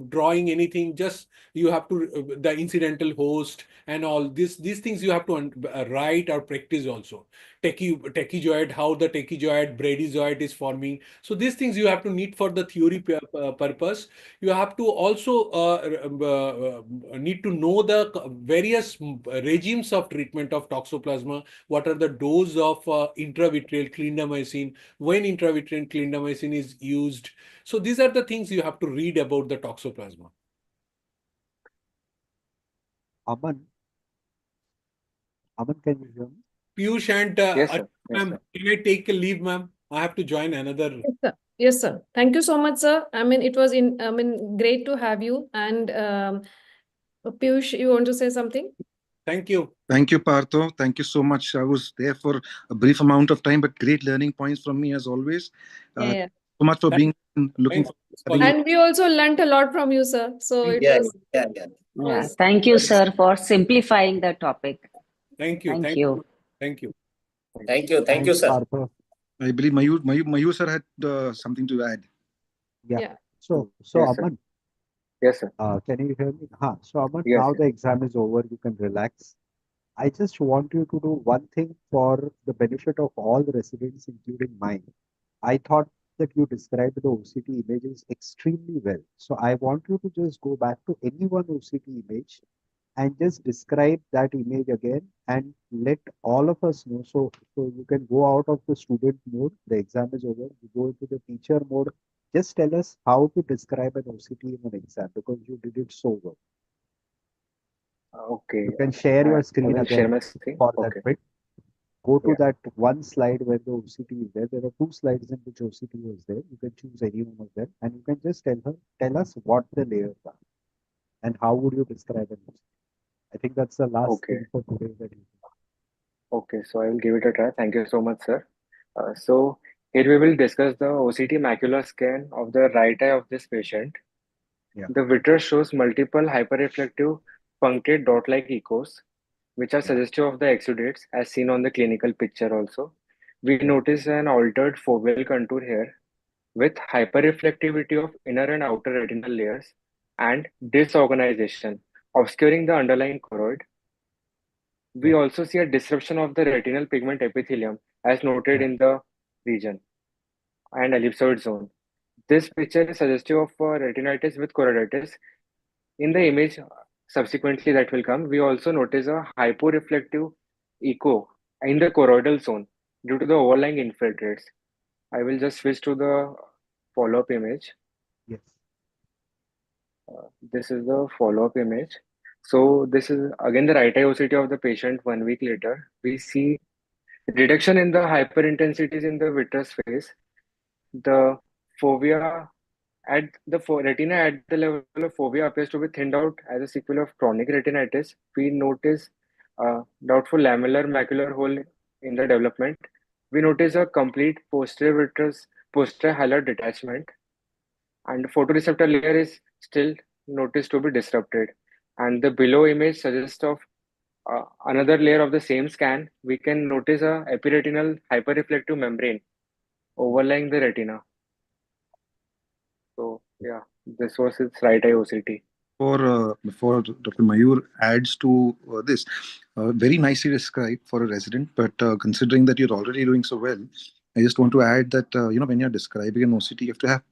drawing anything. Just you have to the incidental host and all these things you have to write or practice also. Tachyzoid, how the tachyzoid, bradyzoid is forming. So these things you have to need for the theory purpose. You have to also need to know the various regimes of treatment of toxoplasma. What are the dose of intravitreal clindamycin, when intravitreal clindamycin is used. So these are the things you have to read about the toxoplasma. Aman, can you hear me? Piyush and yes, sir. Yes, ma'am, sir. can I take a leave, ma'am? I have to join another. Yes, sir. Yes, sir. Thank you so much, sir. I mean, it was great to have you. And Piyush, you want to say something? Thank you. Thank you, Partho. Thank you so much. I was there for a brief amount of time, but great learning points from me as always. Yeah. So much for being looking Thanks. And we also learnt a lot from you, sir. So it Yeah, was, yeah. Yeah, thank you, sir, for simplifying the topic. Thank you. Thank you. Thank you. Thank you, Thanks, sir. Partha. I believe Mayur sir had something to add. yeah. So Yes, sir. Aman, Yes, sir. can you hear me? So Aman, Yes, now yes. the exam is over. You can relax. I just want you to do one thing for the benefit of all the residents, including mine. I thought that you described the OCT images extremely well. So I want you to just go back to any one OCT image and just describe that image again and let all of us know. So you can go out of the student mode, the exam is over, you go into the teacher mode. Just tell us how to describe an OCT in an exam because you did it so well. Okay. You can share I your screen will share again my screen. for that Okay. bit. Go to Yeah. that one slide where the OCT is there. There are two slides in which OCT was there. You can choose any one of them and you can just tell us what the layers are and how would you describe an OCT. I think that's the last Okay. thing for today that you Okay. So I will give it a try. Thank you so much, sir. So here we will discuss the OCT macular scan of the right eye of this patient. Yeah. The vitreous shows multiple hyperreflective punctate dot-like echoes, which are Yeah. suggestive of the exudates as seen on the clinical picture also. We notice an altered foveal contour here with hyperreflectivity of inner and outer retinal layers and disorganization, obscuring the underlying choroid. We Yeah. also see a disruption of the retinal pigment epithelium as noted Yeah. in the region and ellipsoid zone. This picture is suggestive of retinitis with choroiditis. In the image subsequently that will come, we also notice a hyporeflective echo in the choroidal zone due to the overlying infiltrates. I will just switch to the follow-up image. Yes. This is the follow-up image. So this is again the right eye OCT of the patient 1 week later. We see reduction in the hyperintensities in the vitreous phase. The fovea at the retina at the level of fovea appears to be thinned out as a sequel of chronic retinitis. We notice doubtful lamellar macular hole in the development. We notice a complete posterior hilar detachment, and the photoreceptor layer is still noticed to be disrupted. And the below image suggests of another layer of the same scan. We can notice a epiretinal hyperreflective membrane overlying the retina. So yeah, this was its right eye OCT. Before Dr. Mayur adds to this, very nicely described for a resident, but considering that you're already doing so well, I just want to add that when you're describing an OCT, you have to have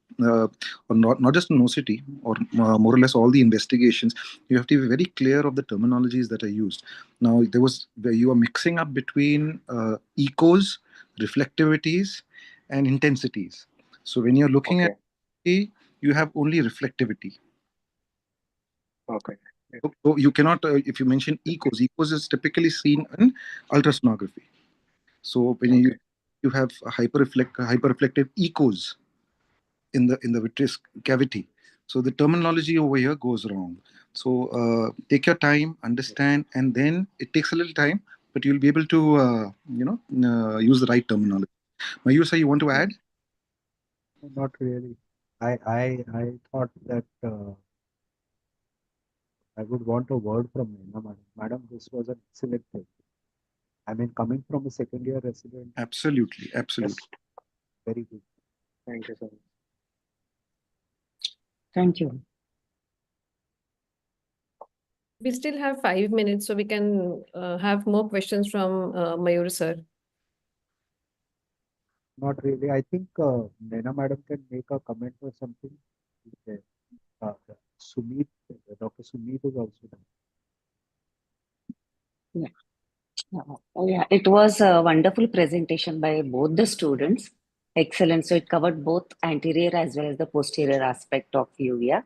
or not just an OCT or more or less all the investigations. You have to be very clear of the terminologies that are used. Now you are mixing up between echos, reflectivities, and intensities. So when you're looking at Okay. you have only reflectivity. Okay. So you cannot, if you mention echos is typically seen in ultrasonography. So when you have hyperreflective echos in the vitreous cavity, so the terminology over here goes wrong. So take your time, understand, and then it takes a little time, but you'll be able to use the right terminology. Mayur sir, you want to add? Not really. I thought that I would want a word from Neena madam. Madam, this was an excellent thing. I mean, coming from a second year resident. Absolutely. Yes, very good. Thank you so much. Thank you. We still have 5 minutes, so we can have more questions from Mayur sir. Not really. I think Neena madam can make a comment or something. Sumit, Dr. Sumit is also there. Yeah, it was a wonderful presentation by both the students. Excellent. So it covered both anterior as well as the posterior aspect of uvea.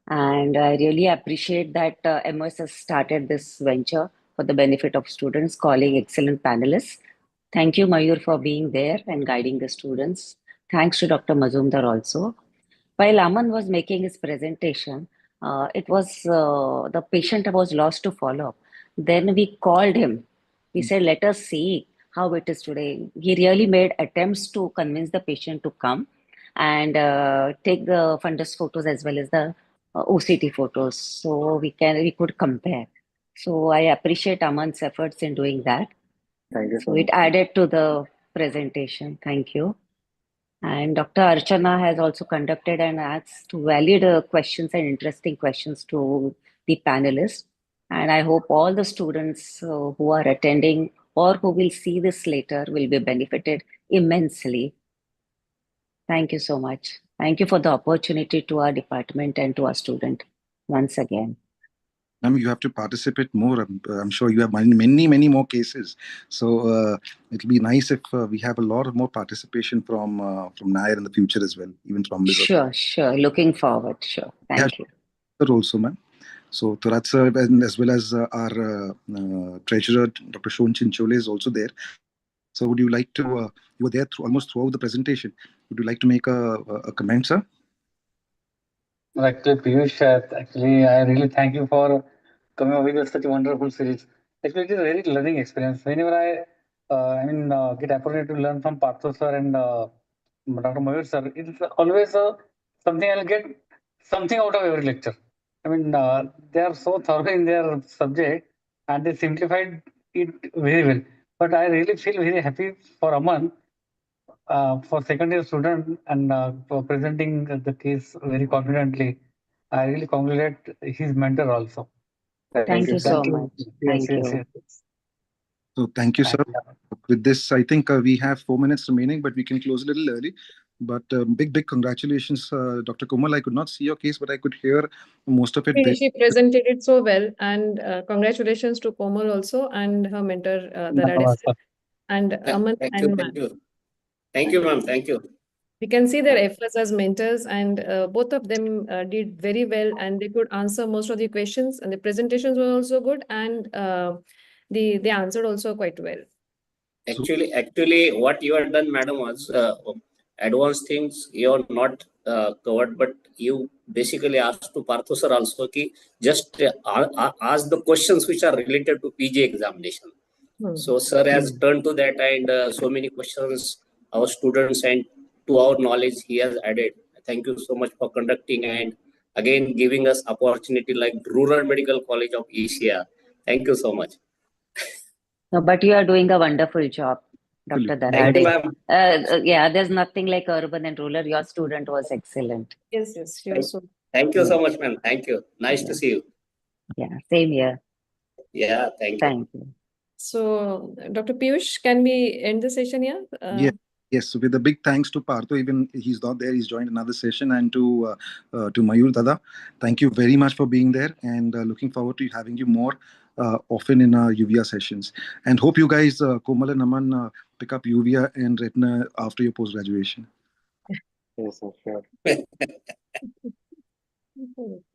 And I really appreciate that MOS has started this venture for the benefit of students, calling excellent panelists. Thank you, Mayur, for being there and guiding the students. Thanks to Dr. Mazumdar also. While Aman was making his presentation, it was the patient was lost to follow-up. Then we called him. We said, let us see how it is today. He really made attempts to convince the patient to come. and take the fundus photos as well as the OCT photos, so we could compare. So I appreciate Aman's efforts in doing that. Thank you So so it much. added to the presentation. Thank you. And Dr. Archana has also conducted and asked valid questions and interesting questions to the panelists. And I hope all the students who are attending or who will see this later will be benefited immensely. Thank you so much. Thank you for the opportunity to our department and to our student once again. Ma'am, you have to participate more. I'm sure you have many more cases. So it'll be nice if we have a lot of more participation from Nair in the future as well, even from Liz. Sure. Looking forward. Sure. Thank you. Also, ma'am. So Tarat sir, as well as our treasurer, Dr. Shon Chinchole, is also there. So would you like to, you were there almost throughout the presentation. Would you like to make a comment, sir? Actually, Piyush, actually, I really thank you for coming up with such a wonderful series. Actually, it is a very learning experience. Whenever I get opportunity to learn from Partho sir and Dr. Mayur sir, it's always something I'll get something out of every lecture. They are so thorough in their subject and they simplified it very well. But I really feel very happy for Aman for second year student and for presenting the case very confidently. I really congratulate his mentor also. Thank you so much. Yes. So thank you, sir. With this, I think we have 4 minutes remaining, but we can close a little early. But big congratulations, Dr. Komal. I could not see your case, but I could hear most of it. She presented it so well, and congratulations to Komal also and her mentor, and Aman and ma'am. Thank you, ma'am. Thank you. We can see their efforts as mentors, and both of them did very well, and they could answer most of the questions, and the presentations were also good, and they answered also quite well. Actually, what you have done, madam, was advanced things you are not covered, but you basically asked to Partho sir also ki just ask the questions which are related to PG examination. So sir has turned to that, and so many questions our students and to our knowledge he has added. Thank you so much for conducting and again giving us opportunity like Rural Medical College of Asia. Thank you so much. No, but you are doing a wonderful job, Dr. Darade. There's nothing like urban and rural. Your student was excellent. Yes, she was so. Thank you so much, ma'am. Thank you. Nice to see you. Yeah, same here. Yeah, thank you. So, Dr. Piyush, can we end the session here? Yes. So with a big thanks to Partho, even he's not there, he's joined another session, and to Mayur Dada, thank you very much for being there, and looking forward to having you more often in our UVA sessions. And hope you guys, Komal and Aman, pick up UVA and Retina after your post-graduation. Yes, sure.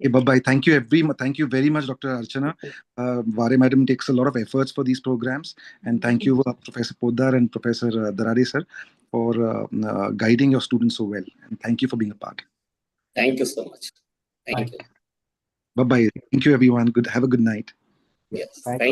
Okay, bye-bye. Thank you very much, Dr. Archana. Vare Madam takes a lot of efforts for these programs. And thank you, Professor Poddar and Professor Darade sir, for guiding your students so well. And thank you for being a part. Thank you so much. Thank you. Bye-bye. Thank you, everyone. Have a good night. Yes. Thank you.